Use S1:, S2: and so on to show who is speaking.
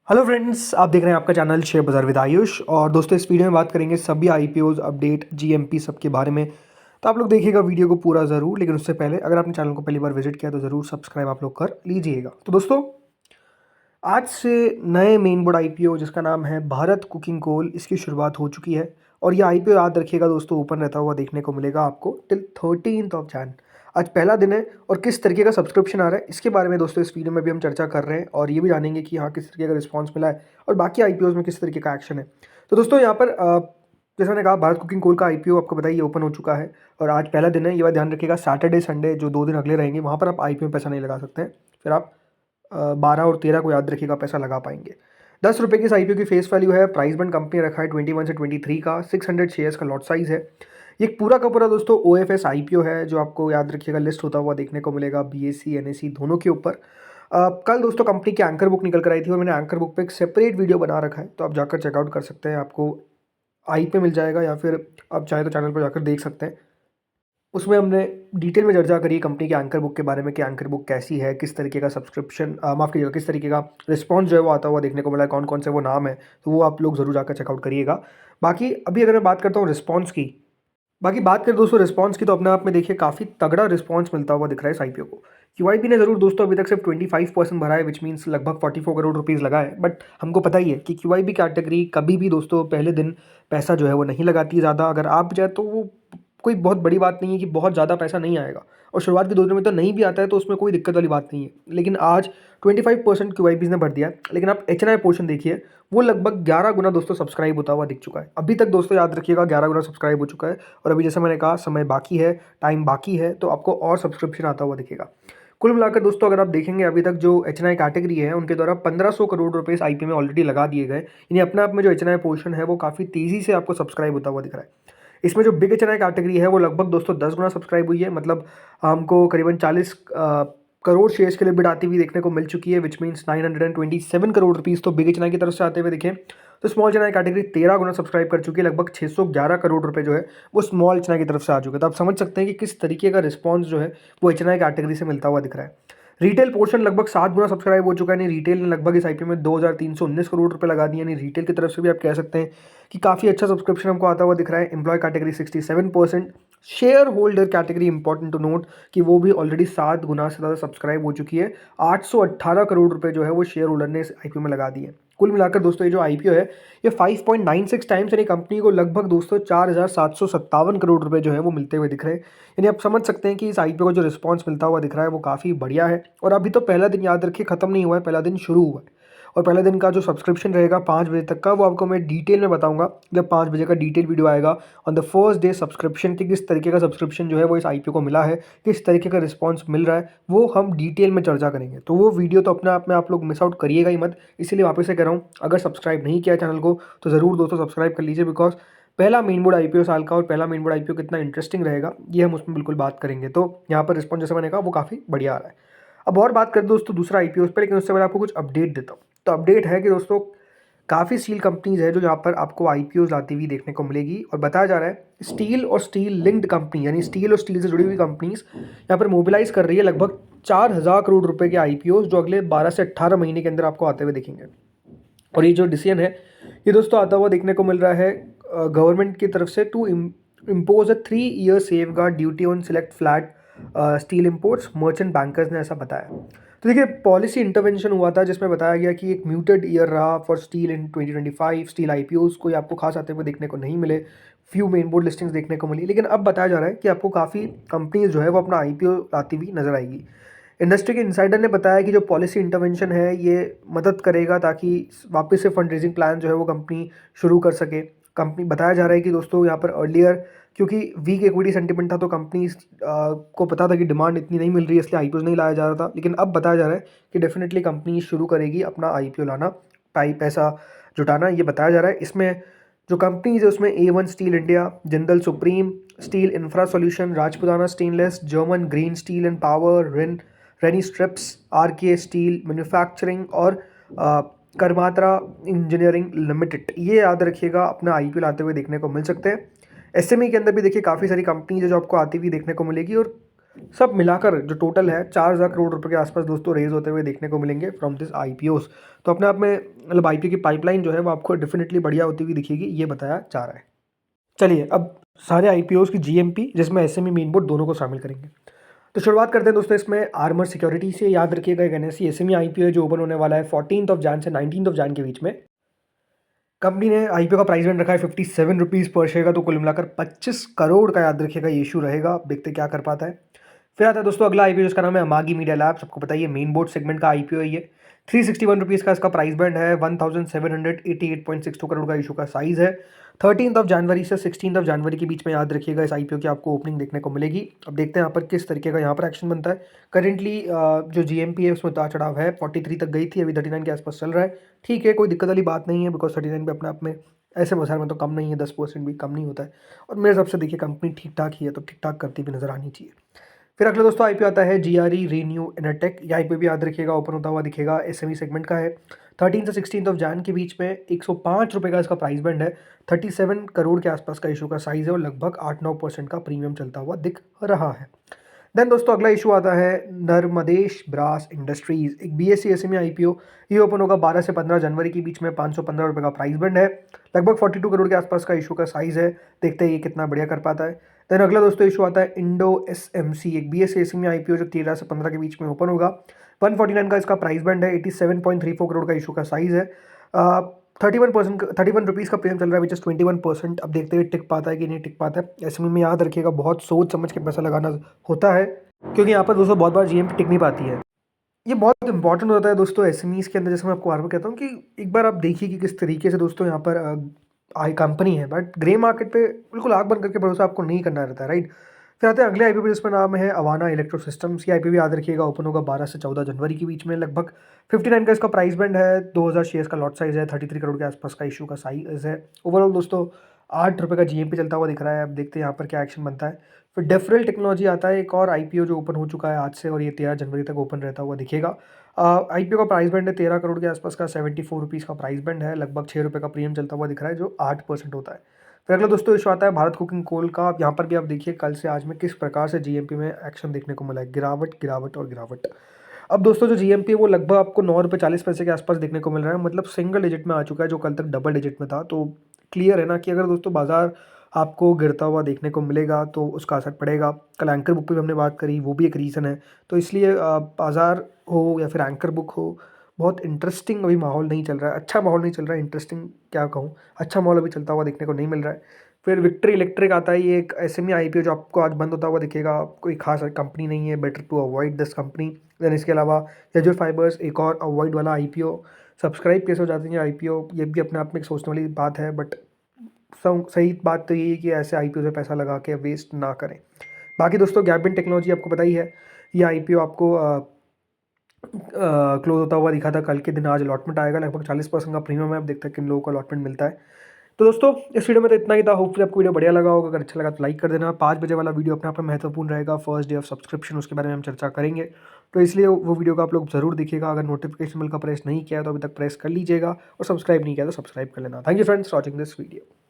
S1: Hello friends, आप देख रहे हैं आपका चैनल शेयर बाजार विद आयुष। और दोस्तों, इस वीडियो में बात करेंगे सभी आईपीओज अपडेट जीएमपी सबके बारे में। तो आप लोग देखिएगा वीडियो को पूरा ज़रूर, लेकिन उससे पहले अगर आपने चैनल को पहली बार विजिट किया तो ज़रूर सब्सक्राइब आप लोग कर लीजिएगा। तो दोस्तों, आज से नए मेन बोर्ड आईपीओ जिसका नाम है भारत कुकिंग कोल, इसकी शुरुआत हो चुकी है। और ये आईपीओ याद रखिएगा दोस्तों, ओपन रहता हुआ देखने को मिलेगा आपको टिल 13 जैन। आज पहला दिन है और किस तरीके का सब्सक्रिप्शन आ रहा है इसके बारे में दोस्तों इस वीडियो में भी हम चर्चा कर रहे हैं, और ये भी जानेंगे कि हाँ किस तरीके का रिस्पॉन्स मिला है और बाकी आईपीओज में किस तरीके का एक्शन है। तो दोस्तों यहाँ पर जैसे मैंने कहा, भारत कुकिंग कोल का आईपीओ आपको बताइए ओपन हो चुका है और आज पहला दिन है। ये बात ध्यान रखिएगा, सैटरडे संडे जो 2 दिन अगले रहेंगे वहाँ पर आप आईपीओ में पैसा नहीं लगा सकते हैं। फिर आप 12 और 13 को याद रखिएगा पैसा लगा पाएंगे। 10 रुपये की इस आईपीओ की फेस वैल्यू है। प्राइस बैंड कंपनी रखा है 21 से 23 का। 600 शेयर्स का लॉट साइज है। ये पूरा का पूरा दोस्तों ओएफएस आईपीओ है, जो आपको याद रखिएगा लिस्ट होता हुआ देखने को मिलेगा बीएससी एनएसई दोनों के ऊपर। कल दोस्तों कंपनी की एंकर बुक निकल कर आई थी और मैंने एंकर बुक पे एक सेपरेट वीडियो बना रखा है, तो आप जाकर चेकआउट कर सकते हैं। आपको आई पे मिल जाएगा या फिर आप चाहे तो चैनल पर जाकर देख सकते हैं। उसमें हमने डिटेल में चर्चा करी कंपनी के एंकर बुक के बारे में कि एंकर बुक कैसी है, किस तरीके का सब्सक्रिप्शन माफ़ कीजिएगा किस तरीके का रिस्पॉन्स जो है वो आता हुआ देखने को मिला है, कौन कौन से वो नाम है, तो वो आप लोग ज़रूर जाकर चेकआउट करिएगा। बाकी अभी अगर मैं बात करता हूँ रिस्पॉन्स की, बाकी बात करें दोस्तों रिस्पॉन्स की, तो अपने आप में देखिए काफ़ी तगड़ा रिस्पॉन्स मिलता हुआ दिख रहा है इस आईपीओ को। क्यूआईबी ने ज़रूर दोस्तों अभी तक सिर्फ 25% भरा है, विच मीन्स लगभग 44 करोड़ रुपीज़ लगा है। बट हमको पता ही है कि क्यूआईबी कैटेगरी कभी भी दोस्तों पहले दिन पैसा जो है वो नहीं लगाती ज़्यादा। अगर आप जाए तो वो कोई बहुत बड़ी बात नहीं है कि बहुत ज़्यादा पैसा नहीं आएगा, और शुरुआत के 2 दिन में तो नहीं भी आता है तो उसमें कोई दिक्कत वाली बात नहीं है। लेकिन आज 25% क्यूआईबीज ने भर दिया है। लेकिन आप एचएनआई पोर्शन देखिए, वो लगभग 11 गुना दोस्तों सब्सक्राइब होता हुआ दिख चुका है। अभी तक दोस्तों याद रखिएगा 11 गुना सब्सक्राइब हो चुका है। और अभी जैसे मैंने कहा समय बाकी है, टाइम बाकी है, तो आपको और सब्सक्रिप्शन आता हुआ दिखेगा। कुल मिलाकर दोस्तों अगर आप देखेंगे अभी तक जो एचएनआई कैटेगरी है उनके द्वारा 1500 करोड़ रुपए इस आईपीओ में ऑलरेडी लगा दिए गए। यानी अपने आप में जो एचएनआई पोर्शन है वो काफ़ी तेज़ी से आपको सब्सक्राइब होता हुआ दिख रहा है। इसमें जो बिग एचएनआई कैटेगरी है वो लगभग दोस्तों 10 गुना सब्सक्राइब हुई है। मतलब हमको करीबन 40 करोड़ शेयर्स के लिए बिड आती हुई देखने को मिल चुकी है, विच मीन्स 927 करोड़ रुपीज़ तो बिग एचएनआई की तरफ से आते हुए दिखे। तो स्मॉल एचएनआई कैटेगरी 13 गुना सब्सक्राइब कर चुकी है, लगभग 611 करोड़ रुपए जो है वो स्मॉल एचएनआई की तरफ से आ चुके हैं। तो आप समझ सकते हैं कि किस तरीके का रिस्पॉन्स जो है वो एचएनआई कैटेगरी से मिलता हुआ दिख रहा है। रिटेल पोर्शन लगभग 7 गुना सब्सक्राइब हो चुका है। यानी रिटेल ने लगभग इस आईपीओ में 2319 करोड़ रुपए लगा दिए। यानी रिटेल की तरफ से भी आप कह सकते हैं कि काफ़ी अच्छा सब्सक्रिप्शन हमको आता हुआ दिख रहा है। Employee category 67%। Shareholder category important to note कि वो भी ऑलरेडी 7 गुना से ज़्यादा सब्सक्राइब हो चुकी है। 818 करोड़ रुपए जो है वो शेयर होल्डर ने इस आईपीओ में लगा दिए। कुल मिलाकर दोस्तों ये जो आईपीओ है ये 5.96 टाइम्स, यानी कंपनी को लगभग दोस्तों 4757 करोड़ रुपए जो है वो मिलते हुए दिख रहे हैं। यानी आप समझ सकते हैं कि इस आईपीओ को जो रिस्पांस मिलता हुआ दिख रहा है वो काफ़ी बढ़िया है। और अभी तो पहला दिन याद रखिए खत्म नहीं हुआ है, पहला दिन शुरू हुआ है। और पहले दिन का जो सब्सक्रिप्शन रहेगा 5 बजे तक का, वो आपको मैं डिटेल में बताऊंगा जब 5 बजे का डिटेल वीडियो आएगा on the first day subscription की। किस तरीके का सब्सक्रिप्शन जो है वो इस आईपीओ को मिला है, किस तरीके का रिस्पॉन्स मिल रहा है, वो हम डिटेल में चर्चा करेंगे। तो वो वीडियो तो अपने आप में आप लोग मिस आउट करिएगा ही मत। इसीलिए वापस से कह रहा हूँ, अगर सब्सक्राइब नहीं किया चैनल को तो ज़रूर दोस्तों सब्सक्राइब कर लीजिए, बिकॉज पहला मेन बोर्ड आईपीओ साल का और पहला मेन बोर्ड आईपीओ कितना इंटरेस्टिंग रहेगा ये हम उसमें बिल्कुल बात करेंगे। तो यहाँ पर रिस्पॉन्स जैसे मैंने कहा वो काफ़ी बढ़िया आ रहा है। अब और बात करें दोस्तों दूसरा आईपीओ पर, लेकिन उससे पहले आपको कुछ अपडेट देता हूँ। तो अपडेट है कि दोस्तों काफ़ी स्टील कंपनीज है जो यहाँ पर आपको आईपीओज आती हुई देखने को मिलेगी। और बताया जा रहा है स्टील और स्टील लिंक्ड कंपनी, यानी स्टील और स्टील से जुड़ी हुई कंपनीज यहाँ पर मोबिलाइज कर रही है लगभग 4000 करोड़ रुपए के आईपीओज, जो अगले 12 से 18 महीने के अंदर आपको आते हुए दिखेंगे। और ये जो डिसीजन है ये दोस्तों आता हुआ देखने को मिल रहा है गवर्नमेंट की तरफ से to impose a 3 year safeguard duty on select flat steel imports. Merchant bankers ने ऐसा बताया। तो देखिए पॉलिसी इंटरवेंशन हुआ था जिसमें बताया गया कि एक म्यूटेड ईयर रहा for steel in 2025। Steel IPOs कोई आपको खास आते हुए देखने को नहीं मिले, फ्यू मेन बोर्ड लिस्टिंग्स देखने को मिली। लेकिन अब बताया जा रहा है कि आपको काफ़ी कंपनीज जो है वो अपना आईपीओ लाती हुई नजर आएगी। इंडस्ट्री के इंसाइडर ने बताया कि जो पॉलिसी इंटरवेंशन है ये मदद करेगा ताकि वापस से फंड रेजिंग प्लान जो है वो कंपनी शुरू कर सके। कंपनी बताया जा रहा है कि दोस्तों यहाँ पर अर्लियर क्योंकि वीक इक्विटी सेंटिमेंट था तो कंपनी को पता था कि डिमांड इतनी नहीं मिल रही है, इसलिए आईपीओ नहीं लाया जा रहा था। लेकिन अब बताया जा रहा है कि डेफिनेटली कंपनी शुरू करेगी अपना आईपीओ लाना, पैसा जुटाना, ये बताया जा रहा है। इसमें जो कंपनीज है उसमें A1 steel India, Jindal supreme steel infra solution, Rajputana stainless, German green steel and power, रेनी स्ट्रिप्स, आरके स्टील मैन्युफैक्चरिंग और करमात्रा इंजीनियरिंग लिमिटेड, ये याद रखिएगा अपना आईपीओ लाते हुए देखने को मिल सकते हैं। एसएमई के अंदर भी देखिए काफ़ी सारी कंपनीज है जो आपको आती हुई देखने को मिलेगी। और सब मिलाकर जो टोटल है 4,000 करोड़ रुपए के आसपास दोस्तों रेज होते हुए देखने को मिलेंगे फ्रॉम दिस आईपीओस। तो अपने आप में मतलब आईपीओ की पाइपलाइन जो है वो आपको डेफिनेटली बढ़िया होती हुई दिखेगी, ये बताया जा रहा है। चलिए अब सारे आईपीओस की जीएमपी जिसमें एसएमई मेन बोर्ड दोनों को शामिल करेंगे। तो शुरुआत करते हैं दोस्तों इसमें आर्मर सिक्योरिटी से। याद रखिएगा एक एनएससी एसएमई आईपीओ है जो ओपन होने वाला है 14 जैन से 19 जैन के बीच में। कंपनी ने आईपीओ का प्राइस बैंड रखा है 57 रुपीज़ पर शेयर का, तो कुल मिलाकर 25 करोड़ का याद रखिएगा ये इशू रहेगा। अब देखते क्या कर पाता है। फिर आता है दोस्तों अगला आईपीओ जिसका नाम है अमागी मीडिया लैब्स। आपको पता है मेन बोर्ड सेगमेंट का आईपीओ है ये। 361 रुपीज़ का इसका प्राइस बैंड है। 1788.62 करोड़ का इशू का साइज है। 13 जनवरी से 16 जनवरी के बीच में याद रखिएगा इस आईपीओ की आपको ओपनिंग देखने को मिलेगी। अब देखते हैं यहाँ पर किस तरीके का यहाँ पर एक्शन बनता है। करेंटली जो जीएमपी है उसमें उतार चढ़ाव है। 43 तक गई थी, अभी 39 के आसपास चल रहा है। ठीक है, कोई दिक्कत वाली बात नहीं है, बिकॉज 39 पे अपने आप में ऐसे बाजार में तो कम नहीं है, 10% भी कम नहीं होता है। और मेरे हिसाब से देखिए कंपनी ठीक ठाक ही है, तो ठीक ठाक करती भी नजर आनी चाहिए। फिर अगला दोस्तों आईपीओ आता है जीआरई रीन्यू एनर्टेक। ये आईपीओ भी याद रखिएगा ओपन होता हुआ दिखेगा, एसएमई सेगमेंट का है। 13 से 16 जैन के बीच में 105 रुपये का इसका प्राइस बैंड है। 37 करोड़ के आसपास का इशू का साइज है और लगभग 8-9% का प्रीमियम चलता हुआ दिख रहा है। देन दोस्तों अगला इशू आता है नर्मदेश ब्रास इंडस्ट्रीज, एक बीएससी एसएमई आईपीओ। ये ओपन होगा 12 से 15 जनवरी के बीच में। 515 रुपये का प्राइस बैंड है। लगभग 42 करोड़ के आसपास का इशू का साइज है। देखते हैं ये कितना बढ़िया कर पाता है। देन अगला दोस्तों इशू आता है इंडो एसएमसी, एक बीएससी एसएमई आईपीओ जो 13 से 15 के बीच में ओपन होगा। 149 का इसका प्राइस बैंड है। 87.34 करोड़ का इशू का साइज है। 31 रुपीज़ का प्रीमियम चल रहा है विच इज़ 21%। अब देखते हैं टिक पाता है कि नहीं टिक पाता है। एसएमई में याद रखिएगा बहुत सोच समझ के पैसा लगाना होता है, क्योंकि यहाँ पर दोस्तों बहुत बार जीएमपी टिक नहीं पाती है। ये बहुत इंपॉर्टेंट होता है दोस्तों एसएमईज के अंदर, जैसे मैं आपको बार बार कहता हूँ कि एक बार आप देखिए कि किस तरीके से दोस्तों यहाँ पर आई कंपनी है, बट ग्रे मार्केट पे बिल्कुल आग बंद करके भरोसा आपको नहीं करना रहता है, राइट। फिर आते हैं अगले आईपीओ जिसका नाम है अवाना इलेक्ट्रो सिस्टम्स। ये आईपीओ याद रखिएगा ओपन होगा 12 से 14 जनवरी के बीच में। लगभग 59 का इसका प्राइस बैंड है। 2000 शेयर्स का लॉट साइज है। 33 करोड़ के आसपास का इशू का साइज है। ओवरऑल दोस्तों 8 रुपये का जीएमपी चलता हुआ दिख रहा है। अब देखते हैं यहाँ पर क्या एक्शन बनता है। फिर डेफरल टेक्नोलॉजी आता है, एक और आईपीओ जो ओपन हो चुका है आज से, और ये 13 जनवरी तक ओपन रहता हुआ दिखेगा। आईपीओ का प्राइस बैंड है 13 करोड़ के आसपास का। 74 रुपीज़ का प्राइस बैंड है। लगभग 6 रुपये का प्रीमियम चलता हुआ दिख रहा है जो 8% होता है। फिर अगला दोस्तों इशू आता है भारत कुकिंग कोल का। अब यहाँ पर भी आप देखिए कल से आज में किस प्रकार से जीएमपी में एक्शन देखने को मिला है। गिरावट गिरावट और गिरावट। अब दोस्तों जो जीएमपी है वो लगभग आपको 9 रुपये 40 पैसे के आसपास देखने को मिल रहा है, मतलब सिंगल डिजिट में आ चुका है जो कल तक डबल डिजिट में था। तो क्लियर है ना कि अगर दोस्तों बाजार आपको गिरता हुआ देखने को मिलेगा तो उसका असर पड़ेगा। कल एंकर बुक पे भी हमने बात करी, वो भी एक रीज़न है। तो इसलिए बाज़ार हो या फिर एंकर बुक हो, बहुत इंटरेस्टिंग अभी माहौल नहीं चल रहा है, अच्छा माहौल नहीं चल रहा है। इंटरेस्टिंग क्या कहूँ, अच्छा माहौल अभी चलता हुआ देखने को नहीं मिल रहा है। फिर विक्ट्री इलेक्ट्रिक आता है, ये एक एसएमई आईपीओ जो आपको आज बंद होता हुआ दिखेगा। कोई खास कंपनी नहीं है, better to avoid this company. Then इसके अलावा यजूर फाइबर्स, एक और अवॉइड वाला आईपीओ। सब्सक्राइब कैसे हो जाती है आईपीओ, ये भी अपने आप में एक सोचने वाली बात है, बट सही बात तो यही है कि ऐसे आईपीओ से पैसा लगा के वेस्ट ना करें। बाकी दोस्तों गैबिन टेक्नोलॉजी आपको पता ही है, ये आईपीओ आपको क्लोज होता हुआ दिखा था कल के दिन। आज अलॉटमेंट आएगा, लगभग 40% का प्रीमियम है। अब देखते हैं किन लोगों को अलॉटमेंट मिलता है। तो दोस्तों इस वीडियो में तो इतना ही था। होपफुली आपको वीडियो बढ़िया लगा होगा। अगर अच्छा लगा तो लाइक कर देना। 5 बजे वाला वीडियो अपने आप में महत्वपूर्ण रहेगा, फर्स्ट डे ऑफ सब्सक्रिप्शन, उसके बारे में हम चर्चा करेंगे। तो इसलिए वो वीडियो का आप लोग जरूर देखिएगा। अगर नोटिफिकेशन बेल का प्रेस नहीं किया तो अभी तक प्रेस कर लीजिएगा, और सब्सक्राइब नहीं किया तो सब्सक्राइब कर लेना। Thank you friends watching this video.